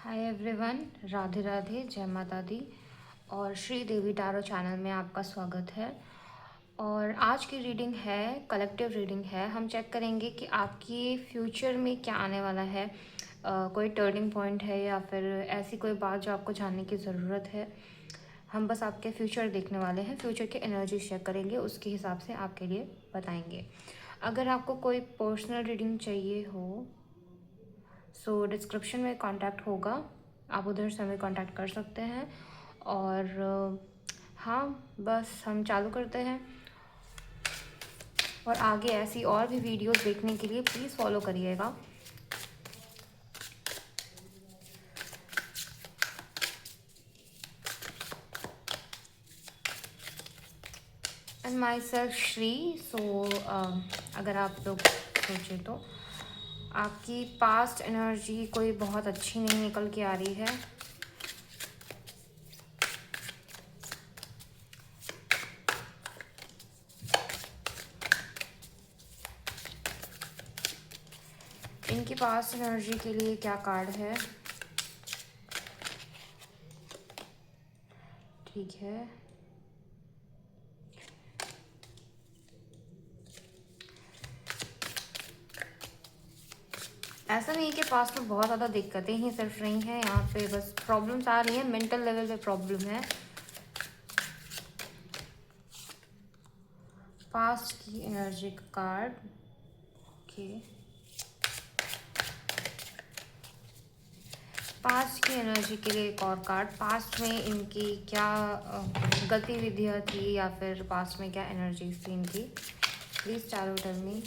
Hi everyone, Radhe Radhe, जय माता दी और श्री देवी टैरो चैनल में आपका स्वागत है। और आज की रीडिंग है कलेक्टिव रीडिंग है। हम चेक करेंगे कि आपकी फ्यूचर में क्या आने वाला है। कोई टर्निंग पॉइंट है या फिर ऐसी कोई बात जो आपको जानने की ज़रूरत है। हम बस आपके फ्यूचर देखने वाले हैं, फ्यूचर की एनर्जी चेक करेंगे, उसके हिसाब से आपके लिए बताएंगे। अगर आपको कोई पर्सनल रीडिंग चाहिए हो सो डिस्क्रिप्शन में कांटेक्ट होगा, आप उधर से हमें कांटेक्ट कर सकते हैं। और हाँ, बस हम चालू करते हैं। और आगे ऐसी और भी वीडियोस देखने के लिए प्लीज़ फॉलो करिएगा। And myself Shree. So अगर आप लोग सोचे तो आपकी पास्ट एनर्जी कोई बहुत अच्छी नहीं निकल के आ रही है। इनकी पास्ट एनर्जी के लिए क्या कार्ड है? ठीक है, ऐसा नहीं है कि पास्ट में बहुत ज़्यादा दिक्कतें ही सिर्फ रही हैं, यहाँ पे बस प्रॉब्लम्स आ रही हैं, मेंटल लेवल पे प्रॉब्लम है। पास्ट की एनर्जी का कार्ड। ओके, पास्ट की एनर्जी के लिए एक और कार्ड। पास्ट में इनकी क्या गतिविधियाँ थी या फिर पास्ट में क्या एनर्जीज थी इनकी, please tarot tell me.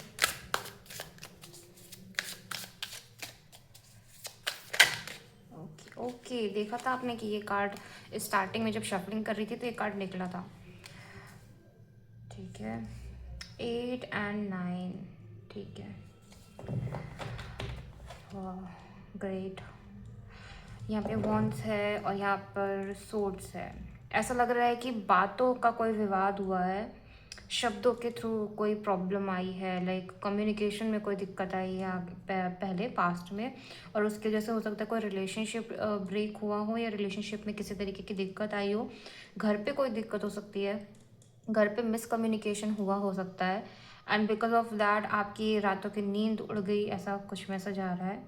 Okay, देखा था आपने कि ये कार्ड स्टार्टिंग में जब शफलिंग कर रही थी तो ये कार्ड निकला था। ठीक है, 8 एंड 9। ठीक है, ग्रेट। यहाँ पे वॉन्ड्स है और यहाँ पर सोर्ड्स है। ऐसा लग रहा है कि बातों का कोई विवाद हुआ है, शब्दों के थ्रू कोई प्रॉब्लम आई है, लाइक कम्युनिकेशन में कोई दिक्कत आई है पहले पास्ट में, और उसके वजह से हो सकता है कोई रिलेशनशिप ब्रेक हुआ हो या रिलेशनशिप में किसी तरीके की दिक्कत आई हो। घर पे कोई दिक्कत हो सकती है, घर पे मिसकम्युनिकेशन हुआ हो सकता है, एंड बिकॉज ऑफ दैट आपकी रातों की नींद उड़ गई, ऐसा कुछ मैसेज आ रहा है।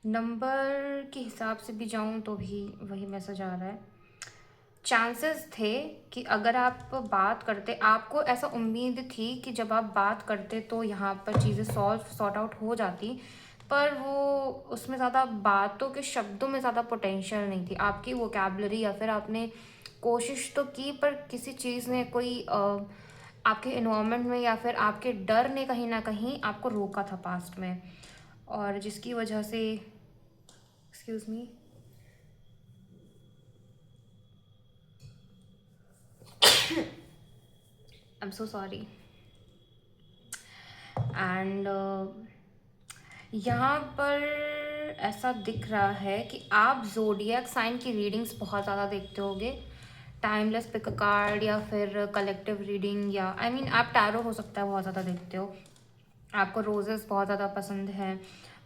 नंबर के हिसाब से भी जाऊं तो भी वही मैसेज आ रहा है। चांसेस थे कि अगर आप बात करते, आपको ऐसा उम्मीद थी कि जब आप बात करते तो यहाँ पर चीज़ें सॉर्ट आउट हो जाती, पर वो उसमें ज़्यादा बातों के शब्दों में ज़्यादा पोटेंशियल नहीं थी। आपकी वोकैबलरी या फिर आपने कोशिश तो की, पर किसी चीज़ ने कोई आपके इन्वायरमेंट में या फिर आपके डर ने कहीं ना कहीं आपको रोका था पास्ट में, और जिसकी वजह से, excuse me, I am so sorry. And यहाँ पर ऐसा दिख रहा है कि आप जोडियक साइन की रीडिंग्स बहुत ज़्यादा देखते होगे। टाइमलेस पिक कार्ड या फिर कलेक्टिव रीडिंग, या आई मीन आप टैरो हो सकता है बहुत ज़्यादा देखते हो। आपको रोजेस बहुत ज़्यादा पसंद है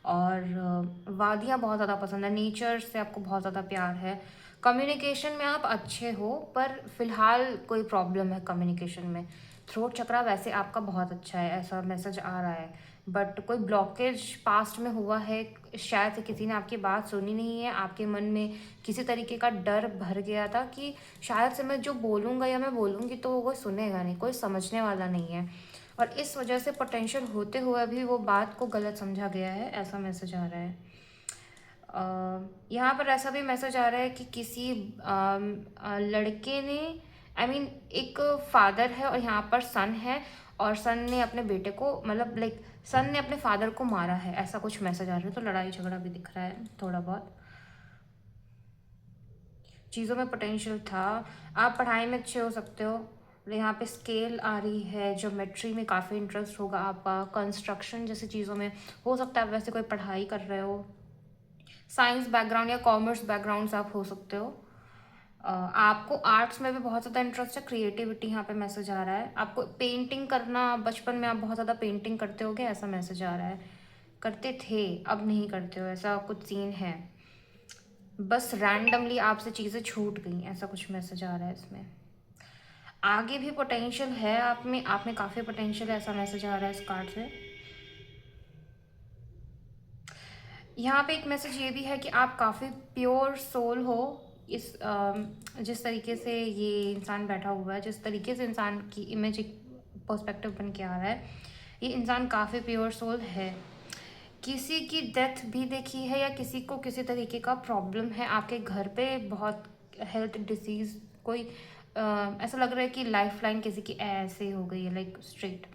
और वादियाँ बहुत ज़्यादा पसंद है, नेचर से आपको बहुत ज़्यादा प्यार है। कम्युनिकेशन में आप अच्छे हो, पर फिलहाल कोई प्रॉब्लम है कम्युनिकेशन में। थ्रोट चक्रा वैसे आपका बहुत अच्छा है, ऐसा मैसेज आ रहा है, बट कोई ब्लॉकेज पास्ट में हुआ है, शायद से किसी ने आपकी बात सुनी नहीं है, आपके मन में किसी तरीके का डर भर गया था कि शायद से मैं जो बोलूँगा या मैं बोलूँगी तो वो कोई सुनेगा नहीं, कोई समझने वाला नहीं है, और इस वजह से पोटेंशियल होते हुए भी वो बात को गलत समझा गया है, ऐसा मैसेज आ रहा है। यहाँ पर ऐसा भी मैसेज आ रहा है कि किसी लड़के ने, आई मीन एक फादर है और यहाँ पर सन है, और सन ने अपने बेटे को, मतलब लाइक सन ने अपने फादर को मारा है, ऐसा कुछ मैसेज आ रहा है। तो लड़ाई झगड़ा भी दिख रहा है थोड़ा बहुत, चीज़ों में पोटेंशियल था। आप पढ़ाई में अच्छे हो सकते हो, यहाँ पे स्केल आ रही है, ज्योमेट्री में काफ़ी इंटरेस्ट होगा आपका, कंस्ट्रक्शन जैसी चीज़ों में हो सकता है आप वैसे कोई पढ़ाई कर रहे हो, साइंस बैकग्राउंड या कॉमर्स बैकग्राउंड से आप हो सकते हो। आपको आर्ट्स में भी बहुत ज़्यादा इंटरेस्ट है, क्रिएटिविटी यहाँ पे मैसेज आ रहा है। आपको पेंटिंग करना, बचपन में आप बहुत ज़्यादा पेंटिंग करते होगे, ऐसा मैसेज आ रहा है। करते थे, अब नहीं करते हो, ऐसा कुछ सीन है। बस रैंडमली आपसे चीज़ें छूट गई, ऐसा कुछ मैसेज आ रहा है इसमें। आगे भी पोटेंशियल है आप में काफ़ी पोटेंशियल है, ऐसा मैसेज आ रहा है इस कार्ड से। यहाँ पे एक मैसेज ये भी है कि आप काफ़ी प्योर सोल हो। इस जिस तरीके से ये इंसान बैठा हुआ है, जिस तरीके से इंसान की इमेज एक पर्सपेक्टिव बन के आ रहा है, ये इंसान काफ़ी प्योर सोल है। किसी की डेथ भी देखी है या किसी को किसी तरीके का प्रॉब्लम है आपके घर पे, बहुत हेल्थ डिसीज़ कोई ऐसा लग रहा है कि लाइफ लाइन किसी की ऐसे हो गई है, लाइक स्ट्रेट।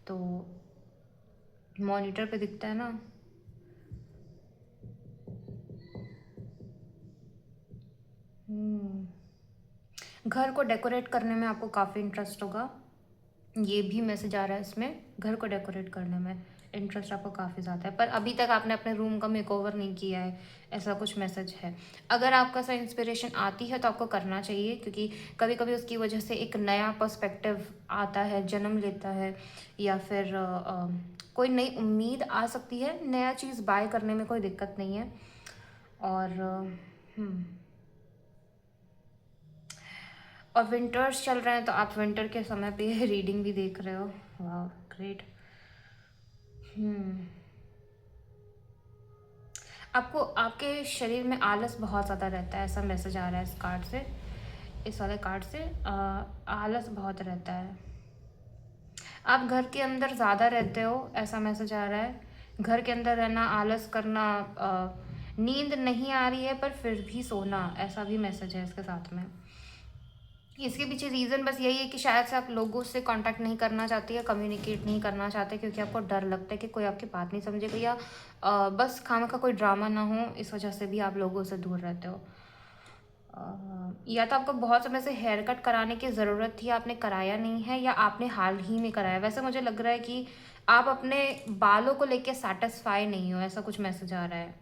तो मॉनिटर पे दिखता है ना। घर को डेकोरेट करने में आपको काफ़ी इंटरेस्ट होगा, ये भी मैसेज आ रहा है इसमें। घर को डेकोरेट करने में इंटरेस्ट आपको काफ़ी ज़्यादा है, पर अभी तक आपने अपने रूम का मेकओवर नहीं किया है, ऐसा कुछ मैसेज है। अगर आपका सा इंस्पिरेशन आती है तो आपको करना चाहिए, क्योंकि कभी कभी उसकी वजह से एक नया पर्सपेक्टिव आता है, जन्म लेता है, या फिर कोई नई उम्मीद आ सकती है। नया चीज़ बाय करने में कोई दिक्कत नहीं है। और और विंटर्स चल रहे हैं तो आप विंटर के समय पे रीडिंग भी देख रहे हो। वाह, ग्रेट। आपको आपके शरीर में आलस बहुत ज़्यादा रहता है, ऐसा मैसेज आ रहा है इस कार्ड से, इस वाले कार्ड से। आलस बहुत रहता है, आप घर के अंदर ज़्यादा रहते हो, ऐसा मैसेज आ रहा है। घर के अंदर रहना, आलस करना, नींद नहीं आ रही है पर फिर भी सोना, ऐसा भी मैसेज है इसके साथ में। इसके पीछे रीज़न बस यही है कि शायद से आप लोगों से कांटेक्ट नहीं करना चाहते या कम्युनिकेट नहीं करना चाहते, क्योंकि आपको डर लगता है कि कोई आपकी बात नहीं समझेगा, या बस खामखा कोई ड्रामा ना हो, इस वजह से भी आप लोगों से दूर रहते हो। या तो आपको बहुत समय से हेयर कट कराने की ज़रूरत थी, आपने कराया नहीं है, या आपने हाल ही में कराया। वैसे मुझे लग रहा है कि आप अपने बालों को लेके सेटिस्फाई नहीं हो, ऐसा कुछ मैसेज आ रहा है।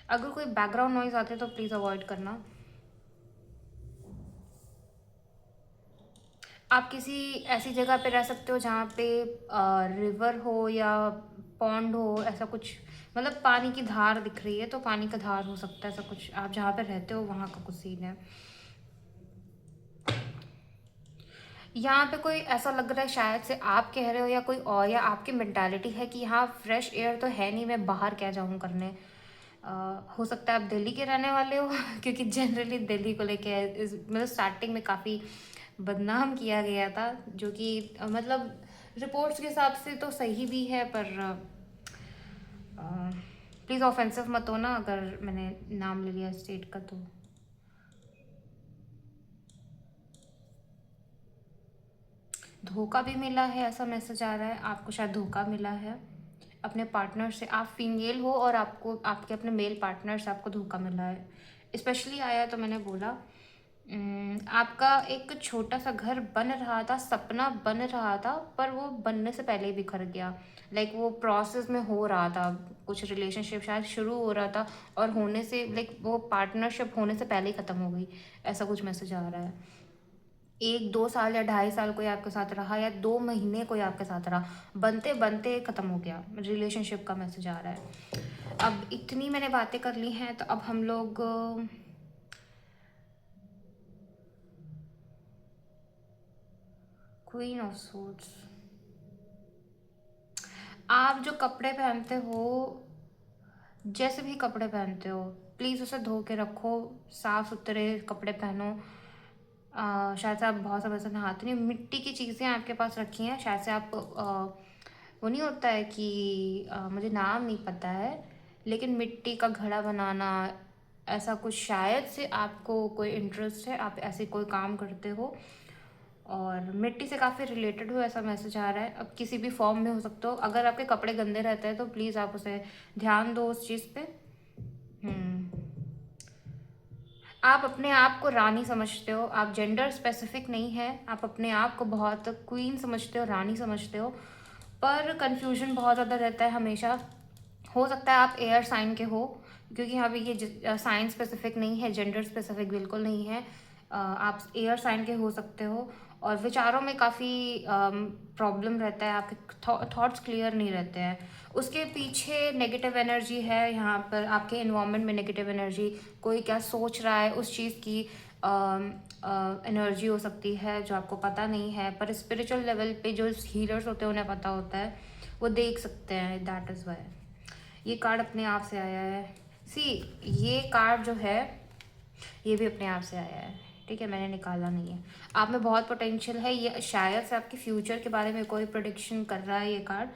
अगर कोई बैकग्राउंड नॉइज आते हैं तो प्लीज़ अवॉइड करना। आप किसी ऐसी जगह पे रह सकते हो जहाँ पे रिवर हो या पॉन्ड हो, ऐसा कुछ, मतलब पानी की धार दिख रही है तो पानी का धार हो सकता है, ऐसा कुछ आप जहाँ पे रहते हो वहाँ का कुछ सीन है। यहाँ पे कोई ऐसा लग रहा है शायद से आप कह रहे हो या कोई और, या आपकी मेंटालिटी है कि यहाँ फ्रेश एयर तो है नहीं, मैं बाहर क्या जाऊँ करने। हो सकता है आप दिल्ली के रहने वाले हो क्योंकि जनरली दिल्ली को लेके मतलब स्टार्टिंग में काफ़ी बदनाम किया गया था, जो कि मतलब रिपोर्ट्स के हिसाब से तो सही भी है, पर प्लीज़ ऑफेंसिव मत हो ना अगर मैंने नाम ले लिया स्टेट का। तो धोखा भी मिला है, ऐसा मैसेज आ रहा है। आपको शायद धोखा मिला है अपने पार्टनर से। आप फीमेल हो और आपको आपके अपने मेल पार्टनर से आपको धोखा मिला है, स्पेशली आया तो मैंने बोला। आपका एक छोटा सा घर बन रहा था, सपना बन रहा था, पर वो बनने से पहले ही बिखर गया। लाइक वो प्रोसेस में हो रहा था, कुछ रिलेशनशिप शायद शुरू हो रहा था और होने से, लाइक वो पार्टनरशिप होने से पहले ही ख़त्म हो गई, ऐसा कुछ मैसेज आ रहा है। 1-2 साल या 2.5 साल कोई आपके साथ रहा, या 2 महीने कोई आपके साथ रहा, बनते बनते ख़त्म हो गया रिलेशनशिप का मैसेज आ रहा है। अब इतनी मैंने बातें कर ली हैं तो अब हम लोग क्वीन ऑफ सोर्ड्स। आप जो कपड़े पहनते हो, जैसे भी कपड़े पहनते हो, प्लीज़ उसे धो के रखो, साफ़ सुथरे कपड़े पहनो। शायद से आप बहुत समय से नहाते नहीं, मिट्टी की चीज़ें आपके पास रखी हैं, शायद से आप वो नहीं होता है कि मुझे नाम नहीं पता है, लेकिन मिट्टी का घड़ा बनाना, ऐसा कुछ शायद से आपको कोई इंटरेस्ट है, आप ऐसे कोई काम करते हो और मिट्टी से काफ़ी रिलेटेड हो, ऐसा मैसेज आ रहा है। अब किसी भी फॉर्म में हो सकते हो। अगर आपके कपड़े गंदे रहते हैं तो प्लीज़ आप उसे ध्यान दो उस चीज़ पे। आप अपने आप को रानी समझते हो, आप जेंडर स्पेसिफिक नहीं है, आप अपने आप को बहुत क्वीन समझते हो, रानी समझते हो, पर कंफ्यूजन बहुत ज़्यादा रहता है हमेशा। हो सकता है आप एयर साइन के हो, क्योंकि यहाँ पे ये साइन स्पेसिफिक नहीं है, जेंडर स्पेसिफिक बिल्कुल नहीं है। आप एयर साइन के हो सकते हो और विचारों में काफ़ी प्रॉब्लम रहता है, आपके थॉट्स क्लियर नहीं रहते हैं। उसके पीछे नेगेटिव एनर्जी है, यहाँ पर आपके इन्वायरमेंट में नेगेटिव एनर्जी, कोई क्या सोच रहा है उस चीज़ की एनर्जी हो सकती है जो आपको पता नहीं है, पर स्पिरिचुअल लेवल पे जो हीलर्स होते हैं उन्हें पता होता है, वो देख सकते हैं। दैट इज़ वाई ये कार्ड अपने आप से आया है। सी, ये कार्ड जो है ये भी अपने आप से आया है, ठीक है, मैंने निकाला नहीं है। आप में बहुत पोटेंशियल है, ये शायद से आपके फ्यूचर के बारे में कोई प्रोडिक्शन कर रहा है ये कार्ड।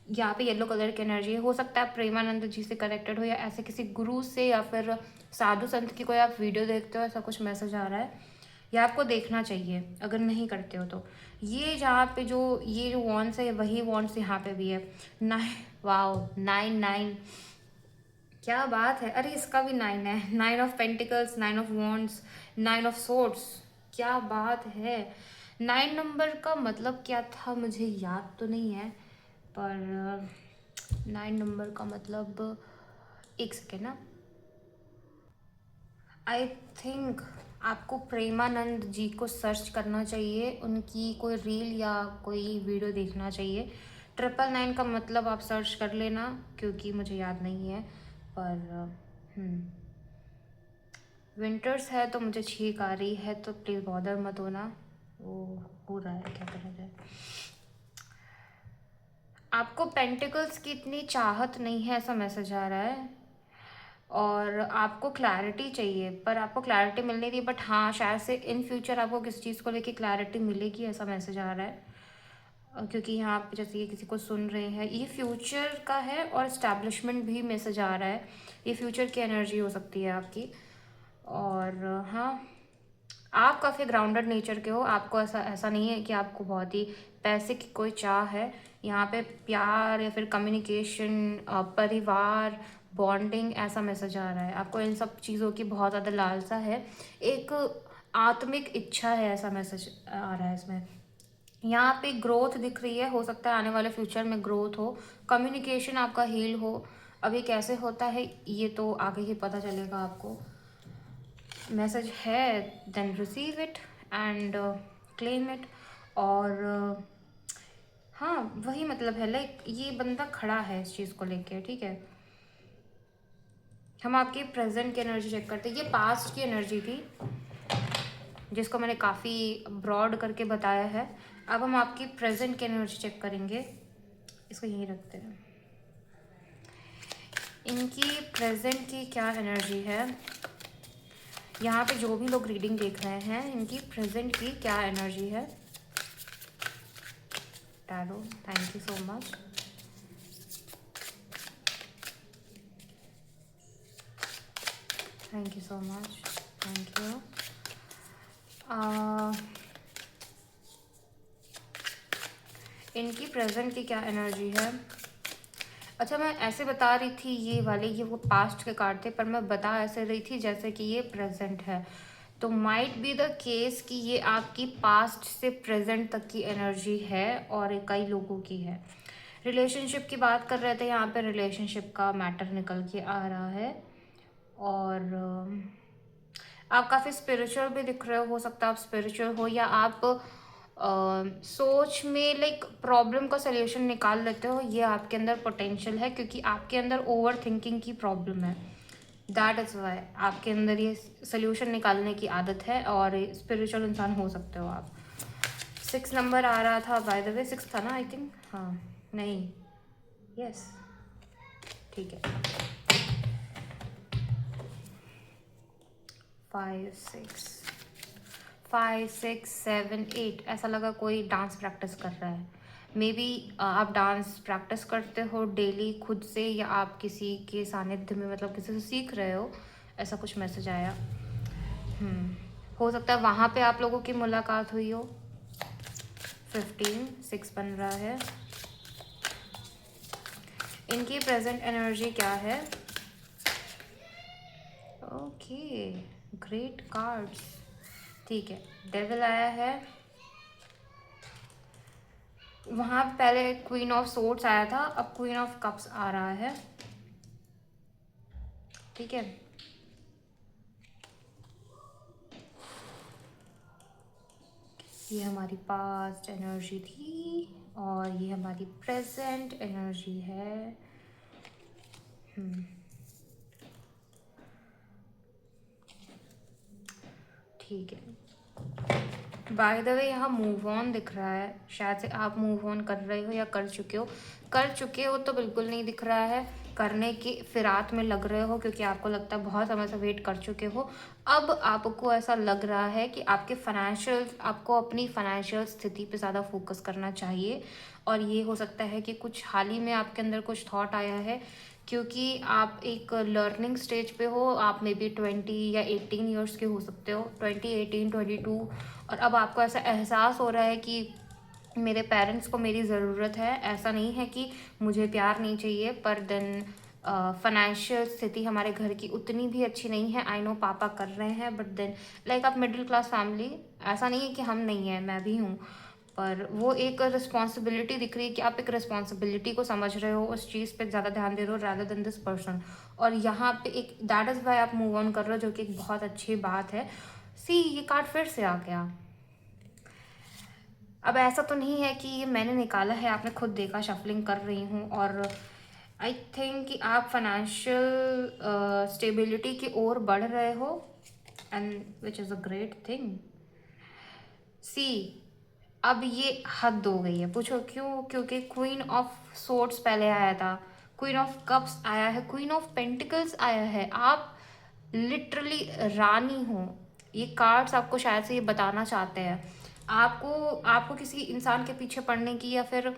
यहाँ पे येलो कलर की एनर्जी हो सकता है आप प्रेमानंद जी से कनेक्टेड हो, या ऐसे किसी गुरु से, या फिर साधु संत की कोई आप वीडियो देखते हो, ऐसा कुछ मैसेज आ रहा है, या आपको देखना चाहिए अगर नहीं करते हो तो। ये जहाँ पे जो ये जो वॉन्ड्स है वही वॉन्ड्स यहाँ पे भी है। 9, वाओ, 9 क्या बात है। अरे इसका भी 9 है, 9 of pentacles, 9 of wands, 9 of swords, क्या बात है। 9 नंबर का मतलब क्या था मुझे याद तो नहीं है, पर 9 नंबर का मतलब, एक सेकेंड ना, आई थिंक आपको प्रेमानंद जी को सर्च करना चाहिए, उनकी कोई रील या कोई वीडियो देखना चाहिए। 999 का मतलब आप सर्च कर लेना, क्योंकि मुझे याद नहीं है। पर विंटर्स है तो मुझे छींक आ रही है, तो प्लीज़ बॉदर मत होना, वो हो रहा है, क्या करा जाए। आपको पेंटिकल्स की इतनी चाहत नहीं है ऐसा मैसेज आ रहा है, और आपको क्लैरिटी चाहिए, पर आपको क्लैरिटी मिल नहीं रही। बट हाँ, शायद से इन फ्यूचर आपको किस चीज़ को लेके क्लैरिटी मिलेगी, ऐसा मैसेज आ रहा है। क्योंकि यहाँ पे जैसे ये किसी को सुन रहे हैं, ये फ्यूचर का है, और इस्टेब्लिशमेंट भी मैसेज आ रहा है, ये फ्यूचर की एनर्जी हो सकती है आपकी। और हाँ, आप काफ़ी ग्राउंडेड नेचर के हो, आपको ऐसा ऐसा नहीं है कि आपको बहुत ही पैसे की कोई चाह है। यहाँ पे प्यार या फिर कम्युनिकेशन, परिवार, बॉन्डिंग, ऐसा मैसेज आ रहा है। आपको इन सब चीज़ों की बहुत ज़्यादा लालसा है, एक आत्मिक इच्छा है, ऐसा मैसेज आ रहा है इसमें। यहाँ पे ग्रोथ दिख रही है, हो सकता है आने वाले फ्यूचर में ग्रोथ हो, कम्युनिकेशन आपका हील हो। अब ये कैसे होता है ये तो आगे ही पता चलेगा आपको। मैसेज है, then receive it and claim it. और हाँ, वही मतलब है, लाइक ये बंदा खड़ा है इस चीज़ को लेके, ठीक है। हम आपके प्रेजेंट की एनर्जी चेक करते हैं, ये पास्ट की एनर्जी थी जिसको मैंने काफ़ी ब्रॉड करके बताया है। अब हम आपकी प्रेजेंट की एनर्जी चेक करेंगे, इसको यहीं रखते हैं। इनकी प्रेजेंट की क्या एनर्जी है, यहाँ पे जो भी लोग रीडिंग देख रहे हैं, इनकी प्रेजेंट की क्या एनर्जी है। Tarot, thank you so much. Thank you so much, thank you. इनकी प्रेजेंट की क्या एनर्जी है। अच्छा, मैं ऐसे बता रही थी ये वाले, ये वो पास्ट के कार्ड थे, पर मैं बता ऐसे रही थी जैसे कि ये प्रेजेंट है। तो माइट बी द केस कि ये आपकी पास्ट से प्रेजेंट तक की एनर्जी है, और कई लोगों की है। रिलेशनशिप की बात कर रहे थे, यहाँ पे रिलेशनशिप का मैटर निकल के आ रहा है। और आप काफ़ी स्पिरिचुअल भी दिख रहे हो सकता है आप स्पिरिचुअल हो, या आप सोच में लाइक प्रॉब्लम का सल्यूशन निकाल लेते हो, ये आपके अंदर पोटेंशियल है, क्योंकि आपके अंदर ओवर थिंकिंग की प्रॉब्लम है। दैट इज़ वाई आपके अंदर ये सल्यूशन निकालने की आदत है, और स्पिरिचुअल इंसान हो सकते हो आप। 6 नंबर आ रहा था, बाय द वे 6 था ना, आई थिंक, हाँ, नहीं, यस, ठीक है। 5 6 7 8, ऐसा लगा कोई डांस प्रैक्टिस कर रहा है। मे बी आप डांस प्रैक्टिस करते हो डेली खुद से, या आप किसी के सानिध्य में, मतलब किसी से सीख रहे हो, ऐसा कुछ मैसेज आया। हो सकता है वहाँ पे आप लोगों की मुलाकात हुई हो। 15 6 बन रहा है। इनकी प्रेजेंट एनर्जी क्या है। ओके, ग्रेट कार्ड्स, ठीक है। डेविल आया है, वहाँ पहले क्वीन ऑफ सोर्ड्स आया था, अब क्वीन ऑफ कप्स आ रहा है, ठीक है। ये हमारी पास्ट एनर्जी थी और ये हमारी प्रेजेंट एनर्जी है। ठीक है। बाय द वे यहाँ मूव ऑन दिख रहा है, शायद से आप मूव ऑन कर रहे हो या कर चुके हो। कर चुके हो तो बिल्कुल नहीं दिख रहा है, करने की फिरात में लग रहे हो क्योंकि आपको लगता है बहुत समय से वेट कर चुके हो। अब आपको ऐसा लग रहा है कि आपको अपनी फाइनेंशियल स्थिति पे ज़्यादा फोकस करना चाहिए। और ये हो सकता है कि कुछ हाल ही में आपके अंदर कुछ थॉट आया है, क्योंकि आप एक लर्निंग स्टेज पे हो। आप मे बी 20 या 18 ईयर्स के हो सकते हो, 20, 18, 22। और अब आपको ऐसा एहसास हो रहा है कि मेरे पेरेंट्स को मेरी ज़रूरत है। ऐसा नहीं है कि मुझे प्यार नहीं चाहिए, पर देन फाइनेंशियल स्थिति हमारे घर की उतनी भी अच्छी नहीं है। आई नो पापा कर रहे हैं, बट देन लाइक आप मिडिल क्लास फैमिली, ऐसा नहीं है कि हम नहीं हैं, मैं भी हूँ। पर वो एक रिस्पॉन्सिबिलिटी दिख रही है कि आप एक रिस्पॉन्सिबिलिटी को समझ रहे हो, उस चीज़ पे ज़्यादा ध्यान दे रहे हो रादर देन दिस पर्सन। और यहाँ पे एक दैट इज़ वाई आप मूव ऑन कर रहे हो, जो कि एक बहुत अच्छी बात है। सी, ये कार्ड फिर से आ गया। अब ऐसा तो नहीं है कि ये मैंने निकाला है, आपने खुद देखा, शफलिंग कर रही हूँ। और आई थिंक कि आप फाइनेंशियल स्टेबिलिटी की ओर बढ़ रहे हो, and which is a great thing. See, अब ये हद हो गई है। पूछो क्यों? क्योंकि क्वीन ऑफ सोर्ड्स पहले आया था, क्वीन ऑफ कप्स आया है, क्वीन ऑफ पेंटिकल्स आया है। आप लिटरली रानी हो। ये कार्ड्स आपको शायद से ये बताना चाहते हैं। आपको आपको किसी इंसान के पीछे पड़ने की, या फिर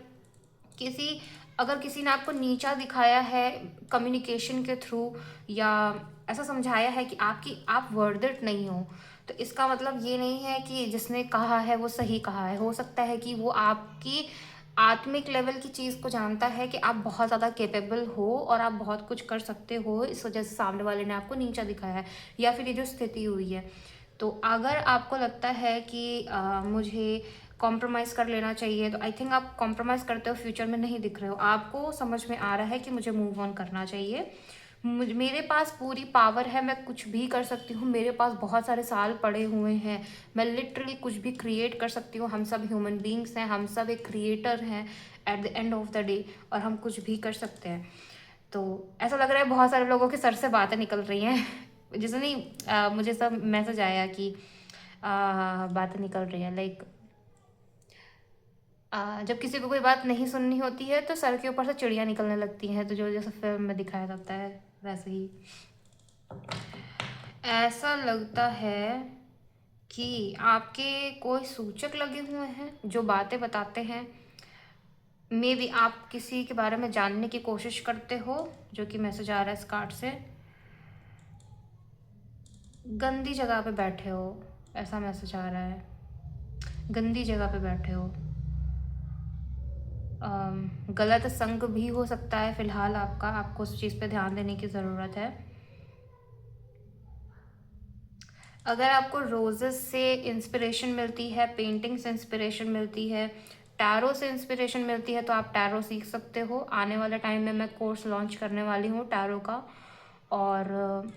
किसी अगर किसी ने आपको नीचा दिखाया है कम्युनिकेशन के थ्रू, या ऐसा समझाया है कि आप वर्थ इट नहीं हो, तो इसका मतलब ये नहीं है कि जिसने कहा है वो सही कहा है। हो सकता है कि वो आपकी आत्मिक लेवल की चीज़ को जानता है कि आप बहुत ज़्यादा केपेबल हो और आप बहुत कुछ कर सकते हो, इस वजह से सामने वाले ने आपको नीचा दिखाया है, या फिर ये जो स्थिति हुई है। तो अगर आपको लगता है कि मुझे कॉम्प्रोमाइज़ कर लेना चाहिए, तो आई थिंक आप कॉम्प्रोमाइज़ करते हो फ्यूचर में नहीं दिख रहे हो। आपको समझ में आ रहा है कि मुझे मूव ऑन करना चाहिए। मेरे पास पूरी पावर है, मैं कुछ भी कर सकती हूँ, मेरे पास बहुत सारे साल पड़े हुए हैं, मैं लिटरली कुछ भी क्रिएट कर सकती हूँ। हम सब ह्यूमन बींग्स हैं, हम सब एक क्रिएटर हैं at the end of the day, और हम कुछ भी कर सकते हैं। तो ऐसा लग रहा है बहुत सारे लोगों के सर से बातें निकल रही हैं जैसे नहीं, मुझे सब मैसेज आया कि बातें निकल रही हैं, लाइक जब किसी को कोई बात नहीं सुननी होती है तो सर के ऊपर से चिड़िया निकलने लगती हैं, तो जो जैसे फिल्म में दिखाया जाता है वैसे ही ऐसा लगता है कि आपके कोई सूचक लगे हुए हैं जो बातें बताते हैं। मे बी आप किसी के बारे में जानने की कोशिश करते हो, जो कि मैसेज आ रहा है इस कार्ड से। गंदी जगह पे बैठे हो, ऐसा मैसेज आ रहा है। गंदी जगह पे बैठे हो। गलत संग भी हो सकता है फिलहाल आपको उस चीज़ पे ध्यान देने की ज़रूरत है। अगर आपको रोजेस से इंस्पिरेशन मिलती है, पेंटिंग से इंस्पिरेशन मिलती है, टैरो से इंस्पिरेशन मिलती है, तो आप टैरो सीख सकते हो। आने वाले टाइम में मैं कोर्स लॉन्च करने वाली हूँ टैरो का, और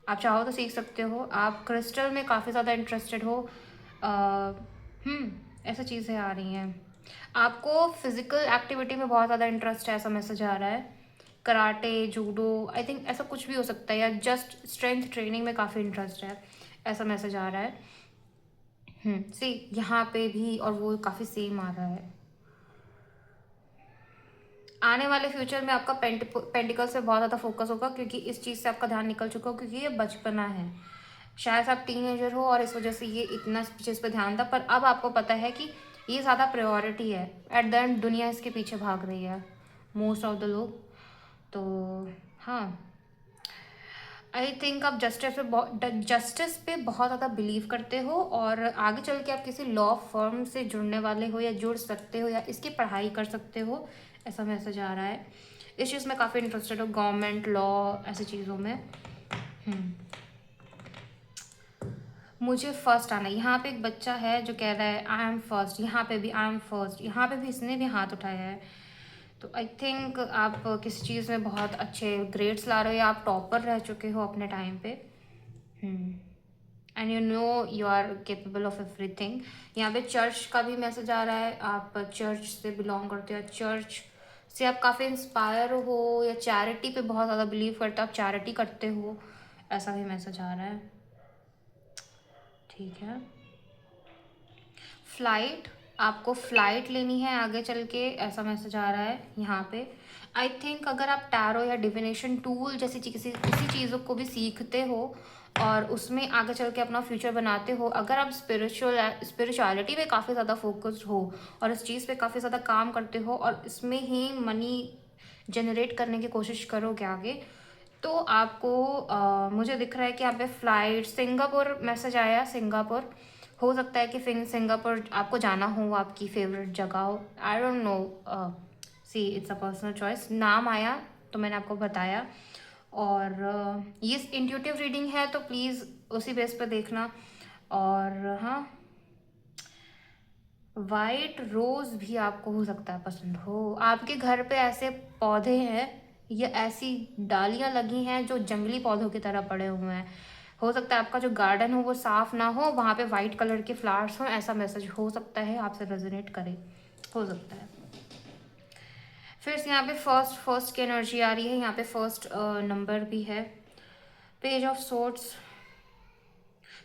आप चाहो तो सीख सकते हो। आप क्रिस्टल में काफ़ी ज़्यादा इंटरेस्टेड हो, ऐसा चीज़ें आ रही हैं। आपको फिजिकल एक्टिविटी में बहुत ज़्यादा इंटरेस्ट है, ऐसा मैसेज आ रहा है। कराटे, जूडो, आई थिंक ऐसा कुछ भी हो सकता है, या जस्ट स्ट्रेंथ ट्रेनिंग में काफ़ी इंटरेस्ट है, ऐसा मैसेज आ रहा है। सी, यहाँ पे भी और वो काफ़ी सेम आ रहा है। आने वाले फ्यूचर में आपका पेंटिकल से बहुत ज़्यादा फोकस होगा, क्योंकि इस चीज़ से आपका ध्यान निकल चुका हो, क्योंकि ये बचपना है। शायद आप टीनेजर हो और इस वजह से ये इतना चीज़ पे ध्यान था, पर अब आपको पता है कि ये ज़्यादा प्रायोरिटी है। एट द एंड दुनिया इसके पीछे भाग रही है, मोस्ट ऑफ द लोग। तो हाँ, आई थिंक आप जस्टिस पे बहुत ज़्यादा बिलीव करते हो, और आगे चल के आप किसी लॉ फर्म से जुड़ने वाले हो, या जुड़ सकते हो, या इसकी पढ़ाई कर सकते हो, ऐसा मैसेज आ रहा है। इस चीज़ में काफ़ी इंटरेस्टेड हो, गवर्नमेंट लॉ, ऐसी चीज़ों में। मुझे फर्स्ट आना है। यहाँ पे एक बच्चा है जो कह रहा है आई एम फर्स्ट, यहाँ पे भी आई एम फर्स्ट, यहाँ पे भी इसने भी हाथ उठाया है। तो आई थिंक आप किसी चीज़ में बहुत अच्छे ग्रेड्स ला रहे हो, या आप टॉपर रह चुके हो अपने टाइम पे। And you know you are capable of everything. यहाँ पे चर्च का भी मैसेज आ रहा है, आप चर्च से बिलोंग करते हो, चर्च से आप काफ़ी इंस्पायर हो या चैरिटी पे बहुत ज़्यादा बिलीव करते हो, आप चैरिटी करते हो, ऐसा भी मैसेज आ रहा है। ठीक है, फ़्लाइट, आपको फ़्लाइट लेनी है आगे चल के, ऐसा मैसेज आ रहा है यहाँ पे। आई थिंक अगर आप टैरो या डिविनेशन टूल जैसी किसी चीज़ों को भी सीखते हो और उसमें आगे चल के अपना फ्यूचर बनाते हो, अगर आप स्पिरिचुअलिटी पे काफ़ी ज़्यादा फोकस्ड हो और इस चीज़ पे काफ़ी ज़्यादा काम करते हो और इसमें ही मनी जनरेट करने की कोशिश करोगे आगे, तो आपको मुझे दिख रहा है कि यहाँ पे फ़्लाइट, सिंगापुर मैसेज आया, सिंगापुर हो सकता है कि सिंगापुर आपको जाना हो, आपकी फेवरेट जगह हो, I don't know, see it's a personal choice. नाम आया तो मैंने आपको बताया। और ये इंट्यूटिव रीडिंग है तो प्लीज़ उसी बेस पे देखना। और हाँ, वाइट रोज़ भी आपको हो सकता है पसंद हो, आपके घर पे ऐसे पौधे हैं या ऐसी डालियाँ लगी हैं जो जंगली पौधों की तरह पड़े हुए हैं, हो सकता है आपका जो गार्डन हो वो साफ़ ना हो, वहाँ पे वाइट कलर के फ्लावर्स हों, ऐसा मैसेज हो सकता है, आपसे रेजोनेट करे, हो सकता है। फिर से यहाँ पे फर्स्ट की एनर्जी आ रही है, यहाँ पे फर्स्ट नंबर भी है, पेज ऑफ सोर्ट्स,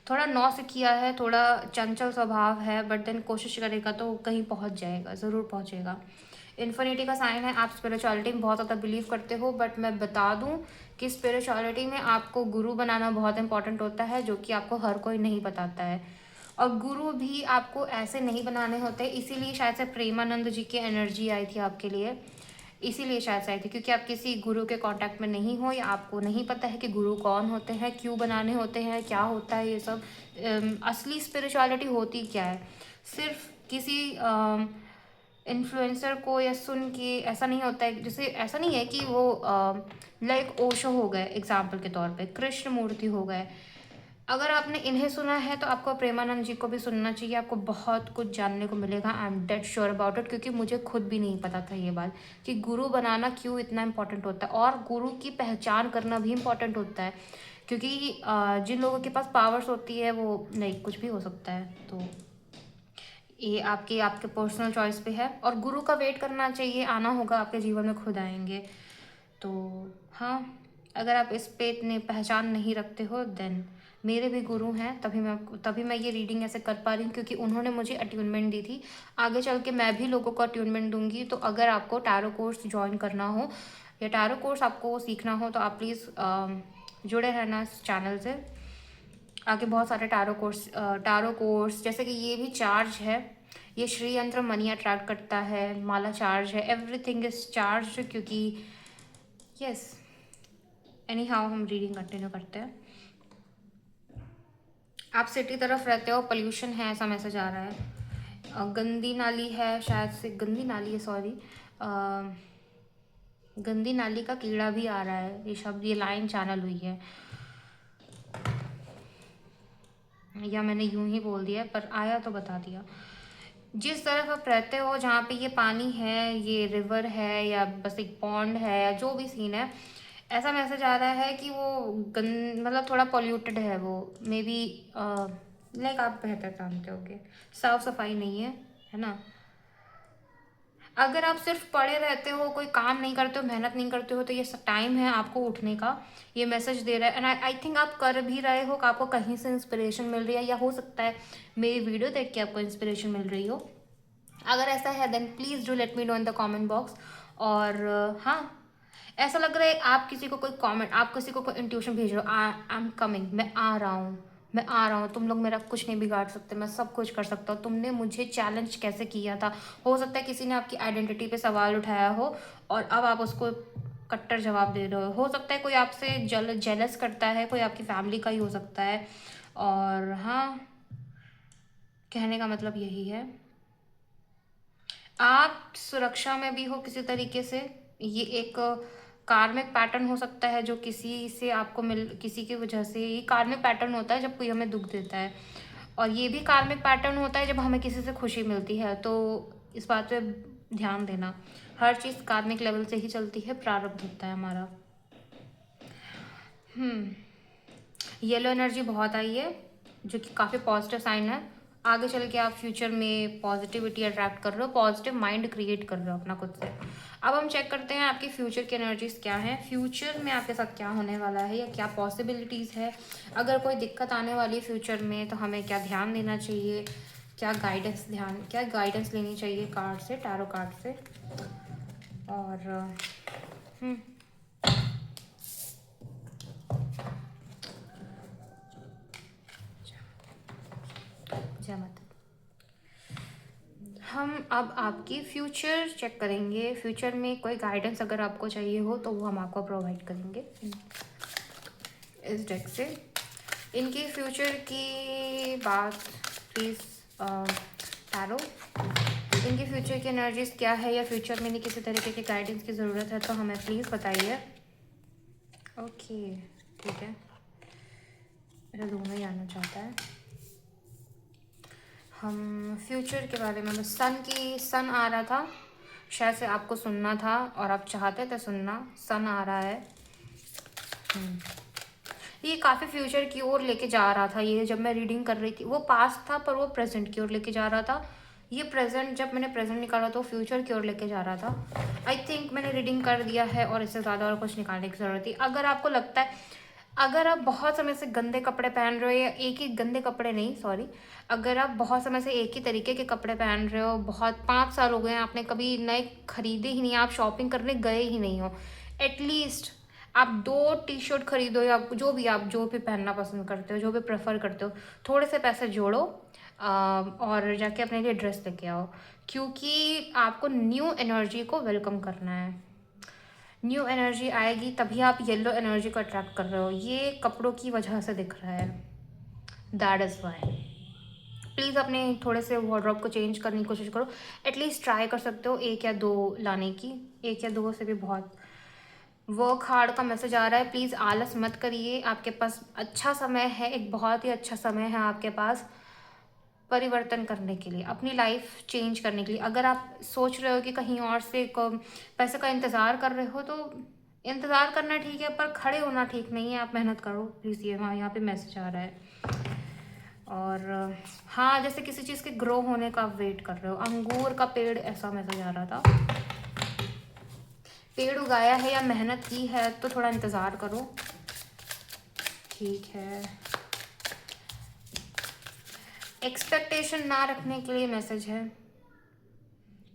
थोड़ा नौसिखिया है, थोड़ा चंचल स्वभाव है, बट देन कोशिश करेगा तो कहीं पहुंच जाएगा, ज़रूर पहुंचेगा। इन्फिनिटी का साइन है, आप स्पिरिचुअलिटी में बहुत ज़्यादा बिलीव करते हो, बट मैं बता दूं कि स्पिरिचुअलिटी में आपको गुरु बनाना बहुत इंपॉर्टेंट होता है, जो कि आपको हर कोई नहीं बताता है। और गुरु भी आपको ऐसे नहीं बनाने होते, इसीलिए शायद से प्रेमानंद जी की एनर्जी आई थी आपके लिए, इसीलिए शायद से आई थी, क्योंकि आप किसी गुरु के कांटेक्ट में नहीं हो या आपको नहीं पता है कि गुरु कौन होते हैं, क्यों बनाने होते हैं, क्या होता है ये सब, असली स्पिरिचुअलिटी होती क्या है। सिर्फ किसी इन्फ्लुएंसर को या सुन के ऐसा नहीं होता है, जैसे ऐसा नहीं है कि वो लाइक ओशो हो गए एग्जाम्पल के तौर पे, कृष्ण मूर्ति हो गए, अगर आपने इन्हें सुना है तो आपको प्रेमानंद जी को भी सुनना चाहिए, आपको बहुत कुछ जानने को मिलेगा। I am dead sure about it, क्योंकि मुझे खुद भी नहीं पता था ये बात कि गुरु बनाना क्यों इतना इम्पोर्टेंट होता है और गुरु की पहचान करना भी इम्पोर्टेंट होता है, क्योंकि जिन लोगों के पास पावर्स होती है वो नहीं, कुछ भी हो सकता है। तो ये आपके आपके पर्सनल चॉइस पे है, और गुरु का वेट करना चाहिए, आना होगा, आपके जीवन में खुद आएंगे। तो हाँ, अगर आप इस पे इतने पहचान नहीं रखते हो, देन मेरे भी गुरु हैं, तभी मैं ये रीडिंग ऐसे कर पा रही हूँ, क्योंकि उन्होंने मुझे अट्यूनमेंट दी थी। आगे चल के मैं भी लोगों को अट्यूनमेंट दूंगी। तो अगर आपको टैरो कोर्स ज्वाइन करना हो या टैरो कोर्स आपको सीखना हो तो आप प्लीज़ जुड़े रहना इस चैनल से। आगे बहुत सारे टारो कोर्स जैसे कि ये भी चार्ज है, ये श्री यंत्र मनी अट्रैक्ट करता है, माला चार्ज है, एवरीथिंग इज चार्ज, क्योंकि यस, एनी हाउ हम रीडिंग कंटिन्यू करते हैं। आप सिटी तरफ रहते हो, पोल्यूशन है ऐसा मैसेज आ रहा है, गंदी नाली है, शायद से गंदी नाली है, सॉरी, गंदी नाली का कीड़ा भी आ रहा है, ये शब्द, ये लाइन चैनल हुई है, या मैंने यूं ही बोल दिया पर आया तो बता दिया। जिस तरफ आप रहते हो जहाँ पे ये पानी है, ये रिवर है या बस एक पॉन्ड है या जो भी सीन है, ऐसा मैसेज आ रहा है कि वो मतलब थोड़ा पॉल्यूटेड है वो, मे बी, लाइक आप बेहतर जानते होगे, साफ सफाई नहीं है ना। अगर आप सिर्फ पड़े रहते हो, कोई काम नहीं करते हो, मेहनत नहीं करते हो, तो ये टाइम है आपको उठने का, ये मैसेज दे रहा है। एंड आई थिंक आप कर भी रहे हो, कि आपको कहीं से इंस्पिरेशन मिल रही है, या हो सकता है मेरी वीडियो देख के आपको इंस्पिरेशन मिल रही हो। अगर ऐसा है then please do let me know in the comment box. और हाँ, ऐसा लग रहा है आप किसी को कोई कमेंट, आप किसी को कोई इंट्यूशन भेज रहे हो, आई एम कमिंग, मैं आ रहा हूँ, मैं आ रहा हूँ, तुम लोग मेरा कुछ नहीं बिगाड़ सकते, मैं सब कुछ कर सकता हूँ, तुमने मुझे चैलेंज कैसे किया था। हो सकता है किसी ने आपकी आइडेंटिटी पे सवाल उठाया हो और अब आप उसको कट्टर जवाब दे रहे हो सकता है कोई आपसे जेलस करता है, कोई आपकी फैमिली का ही हो सकता है। और हाँ, कहने का मतलब यही है, आप सुरक्षा में भी हो किसी तरीके से, ये एक कार्मिक पैटर्न हो सकता है जो किसी से आपको किसी की वजह से, ये कार्मिक पैटर्न होता है जब कोई हमें दुख देता है, और ये भी कार्मिक पैटर्न होता है जब हमें किसी से खुशी मिलती है। तो इस बात पे ध्यान देना, हर चीज़ कार्मिक लेवल से ही चलती है, प्रारब्ध होता है हमारा। येलो एनर्जी बहुत आई है, जो कि काफ़ी पॉजिटिव साइन है। आगे चल के आप फ्यूचर में पॉजिटिविटी अट्रैक्ट कर रहे हो, पॉजिटिव माइंड क्रिएट कर रहे हो अपना खुद से। अब हम चेक करते हैं आपकी फ्यूचर की एनर्जीज क्या है, फ्यूचर में आपके साथ क्या होने वाला है या क्या पॉसिबिलिटीज़ है। अगर कोई दिक्कत आने वाली है फ्यूचर में तो हमें क्या ध्यान देना चाहिए, क्या गाइडेंस लेनी चाहिए कार्ड से, टैरो कार्ड से। और जय माता। हम अब आपकी फ्यूचर चेक करेंगे, फ्यूचर में कोई गाइडेंस अगर आपको चाहिए हो तो वो हम आपको प्रोवाइड करेंगे इस डेक से। इनकी फ्यूचर की बात प्लीज़ टैरो, इनकी फ्यूचर की एनर्जीज क्या है या फ्यूचर में इन्हें किसी तरीके की गाइडेंस की ज़रूरत है तो हमें प्लीज़ बताइए। ओके ठीक है, मेरा दोनों ही आना चाहता है। हम फ्यूचर के बारे में, सन आ रहा था, शायद से आपको सुनना था और आप चाहते थे सुनना। सन आ रहा है, ये काफ़ी फ्यूचर की ओर लेके जा रहा था। ये जब मैं रीडिंग कर रही थी वो पास्ट था पर वो प्रेजेंट की ओर लेके जा रहा था। ये प्रेजेंट, जब मैंने प्रेजेंट निकाला तो फ्यूचर की ओर लेके जा रहा था। आई थिंक मैंने रीडिंग कर दिया है और इससे ज़्यादा और कुछ निकालने की ज़रूरत थी। अगर आपको लगता है, अगर आप बहुत समय से गंदे कपड़े पहन रहे हो या एक ही गंदे कपड़े नहीं, सॉरी, अगर आप बहुत समय से एक ही तरीके के कपड़े पहन रहे हो, बहुत 5 साल हो गए हैं आपने कभी नए खरीदे ही नहीं, आप शॉपिंग करने गए ही नहीं हो, एटलीस्ट आप 2 टी-शर्ट खरीदो या जो भी पहनना पसंद करते हो, जो भी प्रेफर करते हो, थोड़े से पैसे जोड़ो और जाके अपने लिए ड्रेस लेके आओ, क्योंकि आपको न्यू एनर्जी को वेलकम करना है। न्यू एनर्जी आएगी तभी आप येलो एनर्जी को अट्रैक्ट कर रहे हो। ये कपड़ों की वजह से दिख रहा है, दैट इज़ वाई। प्लीज़ अपने थोड़े से वार्डरोब को चेंज करने की कोशिश करो, एटलीस्ट ट्राई कर सकते हो 1 या 2 लाने की, 1 या 2 से भी बहुत। वर्क हार्ड का मैसेज आ रहा है, प्लीज़ आलस मत करिए, आपके पास अच्छा समय है, एक बहुत ही अच्छा समय है आपके पास परिवर्तन करने के लिए, अपनी लाइफ चेंज करने के लिए। अगर आप सोच रहे हो कि कहीं और से पैसे का इंतज़ार कर रहे हो तो इंतज़ार करना ठीक है पर खड़े होना ठीक नहीं है, आप मेहनत करो प्लीज़। ये यहाँ पे मैसेज आ रहा है। और हाँ, जैसे किसी चीज़ के ग्रो होने का आप वेट कर रहे हो, अंगूर का पेड़, ऐसा मैसेज आ रहा था। पेड़ उगाया है या मेहनत की है तो थोड़ा इंतज़ार करो, ठीक है। एक्सपेक्टेशन ना रखने के लिए मैसेज है,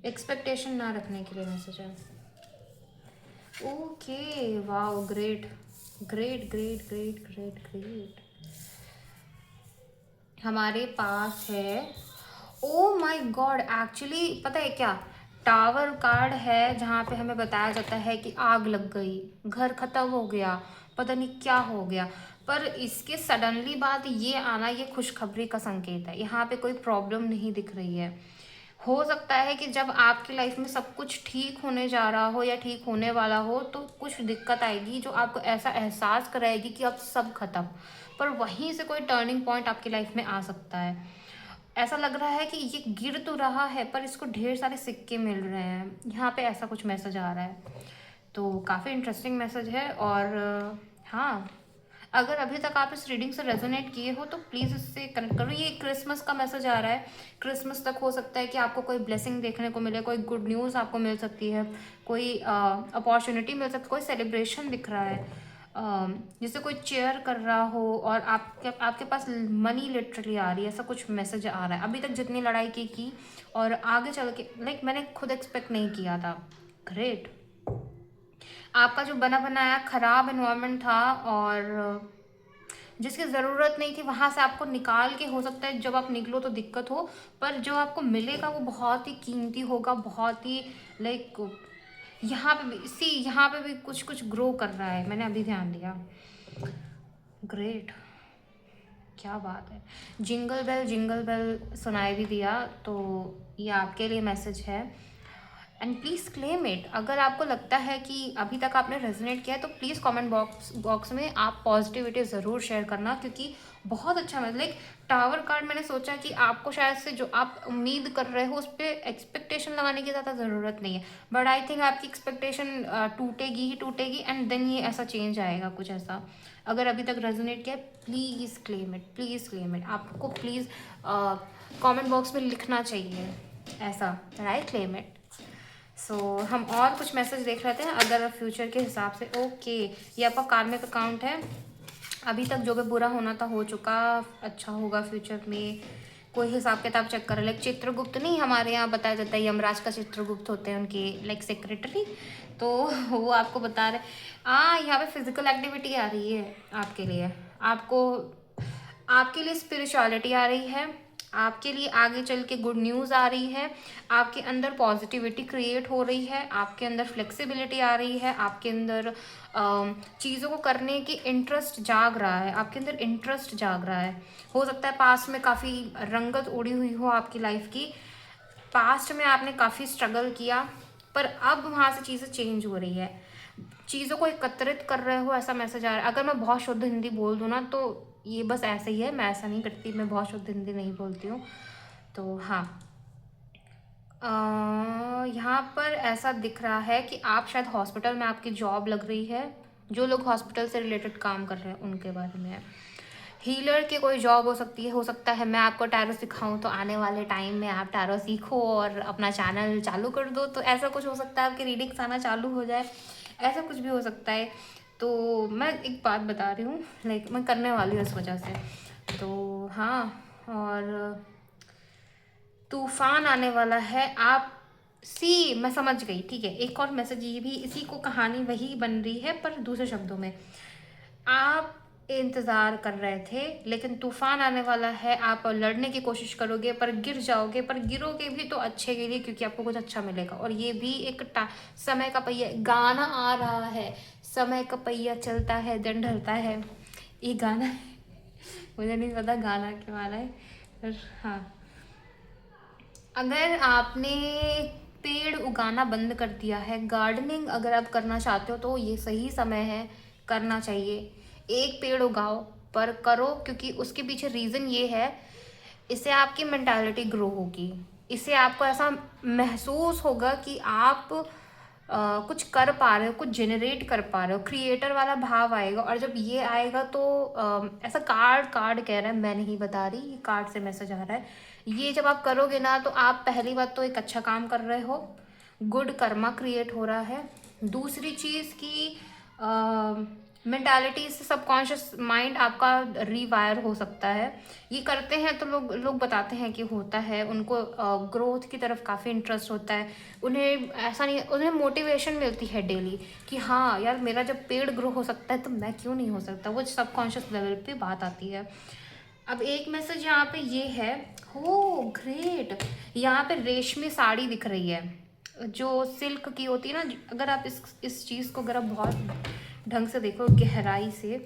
एक्सपेक्टेशन ना रखने के लिए मैसेज है। Okay, wow, great great great great great great. हमारे पास है, ओ माय गॉड, एक्चुअली पता है क्या, टावर कार्ड है जहाँ पे हमें बताया जाता है कि आग लग गई, घर खत्म हो गया, पता नहीं क्या हो गया। पर इसके सडनली बाद ये आना, ये खुशखबरी का संकेत है। यहाँ पे कोई प्रॉब्लम नहीं दिख रही है। हो सकता है कि जब आपकी लाइफ में सब कुछ ठीक होने जा रहा हो या ठीक होने वाला हो तो कुछ दिक्कत आएगी जो आपको ऐसा एहसास कराएगी कि अब सब खत्म, पर वहीं से कोई टर्निंग पॉइंट आपकी लाइफ में आ सकता है। ऐसा लग रहा है कि ये गिर तो रहा है पर इसको ढेर सारे सिक्के मिल रहे हैं, यहाँ पे ऐसा कुछ मैसेज आ रहा है। तो काफ़ी इंटरेस्टिंग मैसेज है। और हाँ, अगर अभी तक आप इस रीडिंग से रेजोनेट किए हो तो प्लीज़ इससे कनेक्ट करो। ये क्रिसमस का मैसेज आ रहा है, क्रिसमस तक हो सकता है कि आपको कोई ब्लेसिंग देखने को मिले, कोई गुड न्यूज़ आपको मिल सकती है, कोई अपॉर्चुनिटी मिल सकती है, कोई सेलिब्रेशन दिख रहा है, जैसे कोई चेयर कर रहा हो और आपके पास मनी लिटरली आ रही है, ऐसा कुछ मैसेज आ रहा है। अभी तक जितनी लड़ाई की और आगे चल के लाइक मैंने खुद एक्सपेक्ट नहीं किया था। ग्रेट, आपका जो बना बनाया खराब एनवायरनमेंट था और जिसकी ज़रूरत नहीं थी वहाँ से आपको निकाल के, हो सकता है जब आप निकलो तो दिक्कत हो, पर जो आपको मिलेगा वो बहुत ही कीमती होगा, बहुत ही लाइक यहाँ पे भी यहाँ पे भी कुछ कुछ ग्रो कर रहा है, मैंने अभी ध्यान दिया। ग्रेट, क्या बात है। जिंगल बेल सुनाई भी दिया, तो ये आपके लिए मैसेज है एंड प्लीज़ क्लेम इट। अगर आपको लगता है कि अभी तक आपने रेजोनेट किया है तो प्लीज़ कमेंट बॉक्स में आप पॉजिटिविटी ज़रूर शेयर करना, क्योंकि बहुत अच्छा, मतलब लाइक टावर कार्ड मैंने सोचा कि आपको शायद से जो आप उम्मीद कर रहे हो उस पर एक्सपेक्टेशन लगाने की ज़्यादा ज़रूरत नहीं है, बट आई थिंक आपकी एक्सपेक्टेशन टूटेगी ही टूटेगी, एंड देन ये ऐसा चेंज आएगा कुछ ऐसा। अगर अभी तक रेजोनेट किया, please claim it, please claim it, आपको प्लीज़ कमेंट बॉक्स में लिखना चाहिए ऐसा, राइट, क्लेम इट। सो हम और कुछ मैसेज देख रहे थे अगर फ्यूचर के हिसाब से। ओके, ये आपका कार्मिक अकाउंट है, अभी तक जो भी बुरा होना था हो चुका, अच्छा होगा फ्यूचर में। कोई हिसाब किताब चेक कर, लाइक चित्रगुप्त नहीं, हमारे यहाँ बताया जाता है यमराज का चित्रगुप्त होते हैं उनके लाइक सेक्रेटरी, तो वो आपको बता रहे। यहाँ पे फिजिकल एक्टिविटी आ रही है आपके लिए, आपके लिए स्पिरिचुअलिटी आ रही है, आपके लिए आगे चल के गुड न्यूज़ आ रही है, आपके अंदर पॉजिटिविटी क्रिएट हो रही है, आपके अंदर फ्लेक्सिबिलिटी आ रही है, आपके अंदर चीज़ों को करने की इंटरेस्ट जाग रहा है, आपके अंदर इंटरेस्ट जाग रहा है। हो सकता है पास्ट में काफ़ी रंगत उड़ी हुई हो आपकी लाइफ की, पास्ट में आपने काफ़ी स्ट्रगल किया, पर अब वहाँ से चीज़ें चेंज हो रही है, चीज़ों को एकत्रित कर रहे हो, ऐसा मैसेज आ रहा है। अगर मैं बहुत शुद्ध हिंदी बोल दूँ ना तो ये बस ऐसे ही है, मैं ऐसा नहीं करती, मैं बहुत शुद्ध हिंदी नहीं बोलती हूँ। तो हाँ, यहाँ पर ऐसा दिख रहा है कि आप शायद हॉस्पिटल में आपकी जॉब लग रही है, जो लोग हॉस्पिटल से रिलेटेड काम कर रहे हैं उनके बारे में है। हीलर की कोई जॉब हो सकती है, हो सकता है मैं आपको टैरो सिखाऊं तो आने वाले टाइम में आप टैरो सीखो और अपना चैनल चालू कर दो, तो ऐसा कुछ हो सकता है, आपकी रीडिंग्स आना चालू हो जाए, ऐसा कुछ भी हो सकता है। तो मैं एक बात बता रही हूँ, लाइक मैं करने वाली हूँ इस वजह से। तो हाँ, और तूफान आने वाला है, आप मैं समझ गई, ठीक है। एक और मैसेज ये भी, इसी को कहानी वही बन रही है पर दूसरे शब्दों में। आप इंतज़ार कर रहे थे लेकिन तूफान आने वाला है, आप लड़ने की कोशिश करोगे पर गिर जाओगे, पर गिरोगे भी तो अच्छे के लिए, क्योंकि आपको कुछ अच्छा मिलेगा। और ये भी एक समय का पहिया, गाना आ रहा है, समय का पहिया चलता है दिन ढलता है, ये गाना है। मुझे नहीं पता गाना क्यों आ रहा है, पर हाँ, अगर आपने पेड़ उगाना बंद कर दिया है, गार्डनिंग अगर आप करना चाहते हो तो ये सही समय है, करना चाहिए। एक पेड़ उगाओ, पर करो, क्योंकि उसके पीछे रीज़न ये है, इससे आपकी मेंटालिटी ग्रो होगी, इससे आपको ऐसा महसूस होगा कि आप कुछ कर पा रहे हो, कुछ जनरेट कर पा रहे हो, क्रिएटर वाला भाव आएगा। और जब ये आएगा तो ऐसा कार्ड कह रहा है, मैं नहीं बता रही, ये कार्ड से मैसेज आ रहा है, ये जब आप करोगे ना तो आप पहली बात तो एक अच्छा काम कर रहे हो, गुड कर्मा क्रिएट हो रहा है। दूसरी चीज़ की मेंटालिटी से सबकॉन्शियस माइंड आपका रीवायर हो सकता है। ये करते हैं तो लोग लोग बताते हैं कि होता है, उनको ग्रोथ की तरफ काफ़ी इंटरेस्ट होता है, उन्हें ऐसा नहीं, उन्हें मोटिवेशन मिलती है डेली कि हाँ यार, मेरा जब पेड़ ग्रो हो सकता है तो मैं क्यों नहीं हो सकता, वो सबकॉन्शियस लेवल पे बात आती है। अब एक मैसेज यहाँ पे ये है, हो ग्रेट, यहाँ पे रेशमी साड़ी दिख रही है जो सिल्क की होती है ना। अगर आप इस चीज़ को अगर आप बहुत ढंग से देखो, गहराई से,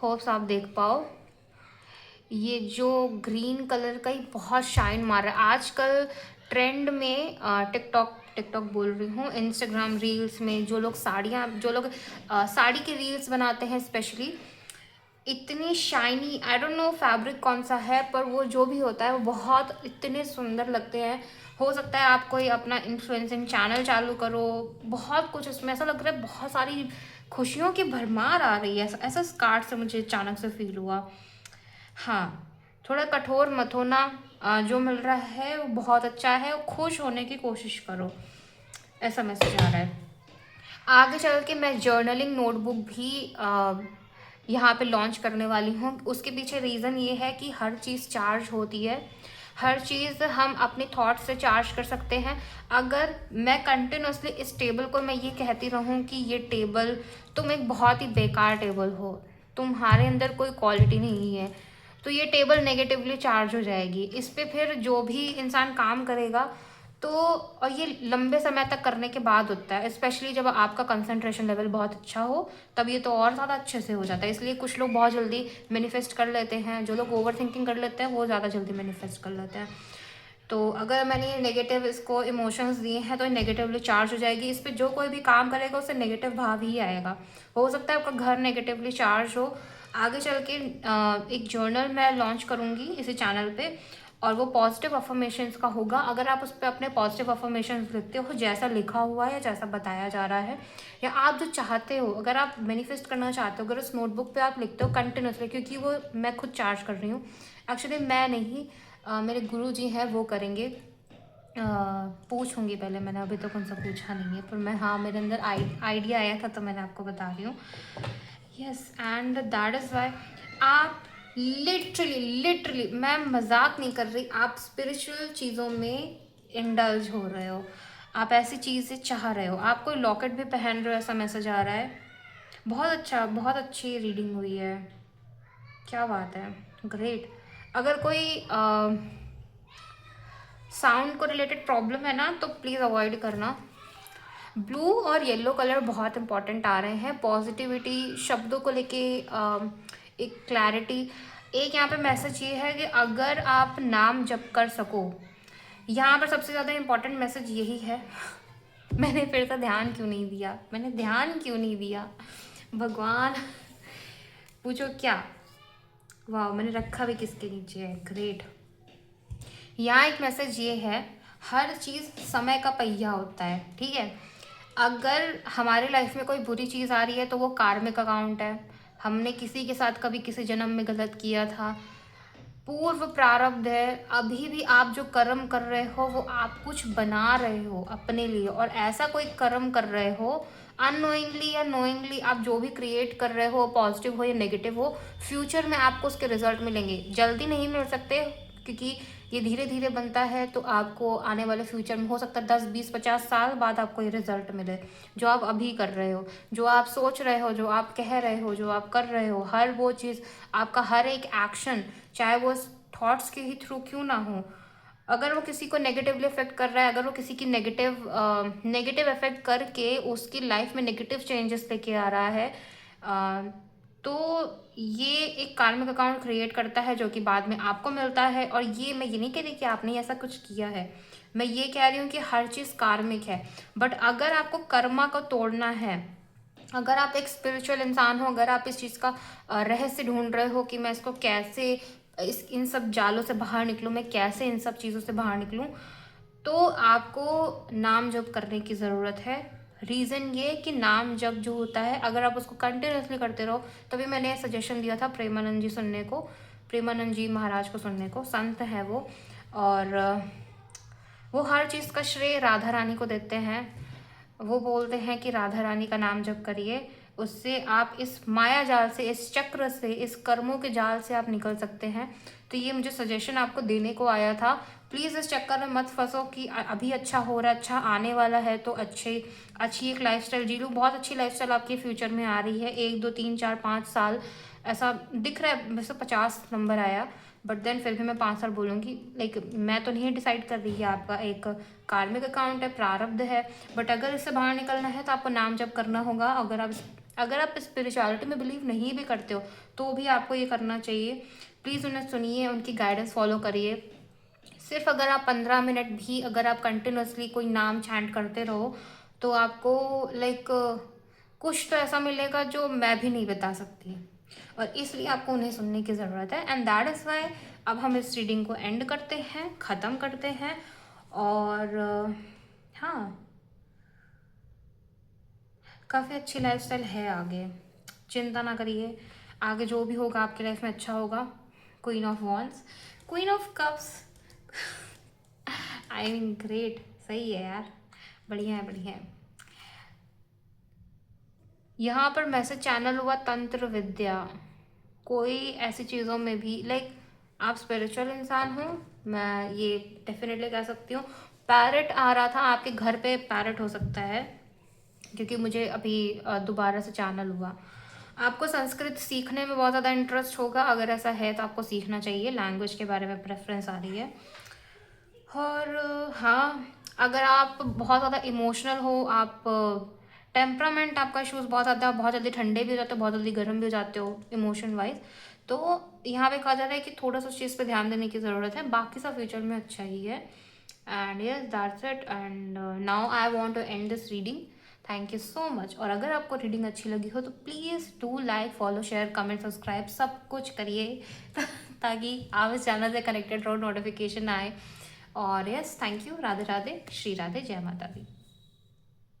होप्स आप देख पाओ, ये जो ग्रीन कलर का ही बहुत शाइन मार रहा है आजकल ट्रेंड में। टिकटॉक बोल रही हूँ, इंस्टाग्राम रील्स में जो लोग साड़ी के रील्स बनाते हैं स्पेशली, इतनी shiny, I don't know fabric कौन सा है, पर वो जो भी होता है वो बहुत इतने सुंदर लगते हैं। हो सकता है आप कोई अपना इन्फ्लुएंसिंग चैनल चालू करो, बहुत कुछ इसमें ऐसा लग रहा है, बहुत सारी खुशियों की भरमार आ रही है, ऐसा इस कार्ड से मुझे अचानक से फील हुआ। हाँ, थोड़ा कठोर मत होना, जो मिल रहा है वो बहुत अच्छा है, खुश होने की कोशिश करो, ऐसा मैसेज आ रहा है। आगे चल के मैं जर्नलिंग नोटबुक भी यहाँ पे लॉन्च करने वाली हूँ। उसके पीछे रीज़न ये है कि हर चीज़ चार्ज होती है, हर चीज़ हम अपने थॉट्स से चार्ज कर सकते हैं। अगर मैं कंटिन्यूसली इस टेबल को मैं ये कहती रहूँ कि ये टेबल, तुम एक बहुत ही बेकार टेबल हो, तुम्हारे अंदर कोई क्वालिटी नहीं है, तो ये टेबल नेगेटिवली चार्ज हो जाएगी। इस पे फिर जो भी इंसान काम करेगा तो, और ये लंबे समय तक करने के बाद होता है, स्पेशली जब आपका कंसंट्रेशन लेवल बहुत अच्छा हो, तब ये तो और ज़्यादा अच्छे से हो जाता है। इसलिए कुछ लोग बहुत जल्दी मैनिफेस्ट कर लेते हैं, जो लोग ओवर थिंकिंग कर लेते हैं वो ज़्यादा जल्दी मैनिफेस्ट कर लेते हैं। तो अगर मैंने ये नेगेटिव इसको इमोशंस दिए हैं तो ये नेगेटिवली चार्ज हो जाएगी, इस पर जो कोई भी काम करेगा उससे नेगेटिव भाव ही आएगा। हो सकता है आपका घर नेगेटिवली चार्ज हो, आगे चल के एक जर्नल मैं लॉन्च करूँगी इसी चैनल पे, और वो पॉजिटिव अफर्मेशंस का होगा। अगर आप उस पर अपने पॉजिटिव अफर्मेशंस लिखते हो जैसा लिखा हुआ है या जैसा बताया जा रहा है, या आप जो चाहते हो, अगर आप मैनिफेस्ट करना चाहते हो, अगर उस नोटबुक पे आप लिखते हो कंटिन्यूसली, क्योंकि वो मैं खुद चार्ज कर रही हूँ, एक्चुअली मैं नहीं, मेरे गुरु जी हैं वो करेंगे। पूछूंगी पहले, मैंने अभी तक उनसे पूछा नहीं है, पर मैं, हाँ, मेरे अंदर आइडिया आया था तो मैंने आपको बता रही हूँ। Yes, and that is why आप लिटरली लिटरली, मैं मजाक नहीं कर रही, आप स्पिरिचुअल चीज़ों में इंडल्ज हो रहे हो, आप ऐसी चीज़ें चाह रहे हो, आप कोई लॉकेट भी पहन रहे हो, ऐसा मैसेज आ रहा है। बहुत अच्छा, बहुत अच्छी रीडिंग हुई है, क्या बात है, ग्रेट। अगर कोई साउंड को रिलेटेड प्रॉब्लम है ना तो प्लीज़ अवॉइड करना। ब्लू और येलो कलर बहुत इंपॉर्टेंट आ रहे हैं, पॉजिटिविटी, शब्दों को लेके एक क्लैरिटी। एक यहाँ पे मैसेज ये है कि अगर आप नाम जप कर सको, यहाँ पर सबसे ज़्यादा इम्पॉर्टेंट मैसेज यही है। मैंने फिर से ध्यान क्यों नहीं दिया, मैंने ध्यान क्यों नहीं दिया भगवान, पूछो क्या। वाह, मैंने रखा भी किसके नीचे है, ग्रेट। यहाँ एक मैसेज ये है, हर चीज़ समय का पहिया होता है, ठीक है। अगर हमारे लाइफ में कोई बुरी चीज़ आ रही है तो वो कार्मिक अकाउंट है, हमने किसी के साथ कभी किसी जन्म में गलत किया था, पूर्व प्रारब्ध है। अभी भी आप जो कर्म कर रहे हो वो आप कुछ बना रहे हो अपने लिए, और ऐसा कोई कर्म कर रहे हो अननोइंगली या नोइंगली, आप जो भी क्रिएट कर रहे हो, पॉजिटिव हो या नेगेटिव हो, फ्यूचर में आपको उसके रिजल्ट मिलेंगे। जल्दी नहीं मिल सकते क्योंकि ये धीरे धीरे बनता है, तो आपको आने वाले फ्यूचर में हो सकता है 10 20 50 साल बाद आपको ये रिजल्ट मिले। जो आप अभी कर रहे हो, जो आप सोच रहे हो, जो आप कह रहे हो, जो आप कर रहे हो, हर वो चीज़, आपका हर एक एक्शन, चाहे वो थॉट्स के ही थ्रू क्यों ना हो, अगर वो किसी को नेगेटिवली अफेक्ट कर रहा है, अगर वो किसी की नेगेटिव अफेक्ट करके उसकी लाइफ में नेगेटिव चेंजेस लेके आ रहा है, तो ये एक कार्मिक अकाउंट क्रिएट करता है जो कि बाद में आपको मिलता है। और ये मैं ये नहीं कह रही कि आपने ऐसा कुछ किया है, मैं ये कह रही हूँ कि हर चीज़ कार्मिक है। बट अगर आपको कर्मा को तोड़ना है, अगर आप एक स्पिरिचुअल इंसान हो, अगर आप इस चीज़ का रहस्य ढूंढ रहे हो कि मैं इसको कैसे, इन सब जालों से बाहर निकलूँ, मैं कैसे इन सब चीज़ों से बाहर निकलूँ, तो आपको नाम जप करने की ज़रूरत है। रीज़न ये कि नाम जप जो होता है, अगर आप उसको कंटिन्यूसली करते रहो, तभी मैंने सजेशन दिया था प्रेमानंद जी सुनने को, प्रेमानंद जी महाराज को सुनने को, संत है वो, और वो हर चीज़ का श्रेय राधा रानी को देते हैं। वो बोलते हैं कि राधा रानी का नाम जप करिए, उससे आप इस माया जाल से, इस चक्र से, इस कर्मों के जाल से आप निकल सकते हैं। तो ये मुझे सजेशन आपको देने को आया था। प्लीज़ इस चक्कर में मत फंसो कि अभी अच्छा हो रहा है, अच्छा आने वाला है तो अच्छी एक लाइफस्टाइल जी लो। बहुत अच्छी लाइफस्टाइल आपके फ्यूचर में आ रही है, 1 2 3 4 5 साल ऐसा दिख रहा है। वैसे 50 नंबर आया, बट देन फिर भी मैं 5 साल बोलूँगी। लाइक मैं तो नहीं डिसाइड कर रही है, आपका एक कार्मिक अकाउंट है, प्रारब्ध है। बट अगर इससे बाहर निकलना है तो आपको नाम जप करना होगा। अगर आप स्पिरिचुअलिटी में बिलीव नहीं भी करते हो तो भी आपको ये करना चाहिए। प्लीज़ उन्हें सुनिए, उनकी गाइडेंस फॉलो करिए। सिर्फ अगर आप 15 मिनट भी, अगर आप कंटिन्यूसली कोई नाम चैंट करते रहो, तो आपको लाइक कुछ तो ऐसा मिलेगा जो मैं भी नहीं बता सकती, और इसलिए आपको उन्हें सुनने की ज़रूरत है। एंड दैट इज़ वाई अब हम इस रीडिंग को एंड करते हैं, ख़त्म करते हैं। और हाँ, काफ़ी अच्छी लाइफस्टाइल है आगे, चिंता ना करिए, आगे जो भी होगा आपकी लाइफ में अच्छा होगा। Queen of wands, queen of cups, I mean great, सही है यार, बढ़िया है, बढ़िया है। यहाँ पर मैसेज चैनल हुआ तंत्र विद्या, कोई ऐसी चीज़ों में भी, लाइक आप स्पिरिचुअल इंसान हो, मैं ये डेफिनेटली कह सकती हूँ। पैरट आ रहा था, आपके घर पे पैरट हो सकता है, क्योंकि मुझे अभी दोबारा से चैनल हुआ। आपको संस्कृत सीखने में बहुत ज़्यादा इंटरेस्ट होगा, अगर ऐसा है तो आपको सीखना चाहिए, लैंग्वेज के बारे में प्रेफरेंस आ रही है। और हाँ, अगर आप बहुत ज़्यादा इमोशनल हो, आप टेम्परामेंट आपका इशूज़ बहुत ज़्यादा, बहुत जल्दी ठंडे भी हो जाते हो, बहुत जल्दी गर्म भी हो जाते हो इमोशन वाइज, तो यहाँ पे कहा जा रहा है कि थोड़ा सा उस चीज़ पे ध्यान देने की ज़रूरत है। बाकी सब फ्यूचर में अच्छा ही है। And yes, that's it. And now I want to end this reading. Thank you so much. और अगर आपको रीडिंग अच्छी लगी हो तो please do like, follow, share, comment, subscribe सब कुछ करिए ताकि आप इस चैनल से कनेक्टेड रहो, नोटिफिकेशन आए। और yes, thank you. Radhe Radhe, Shri Radhe, जय माता दी।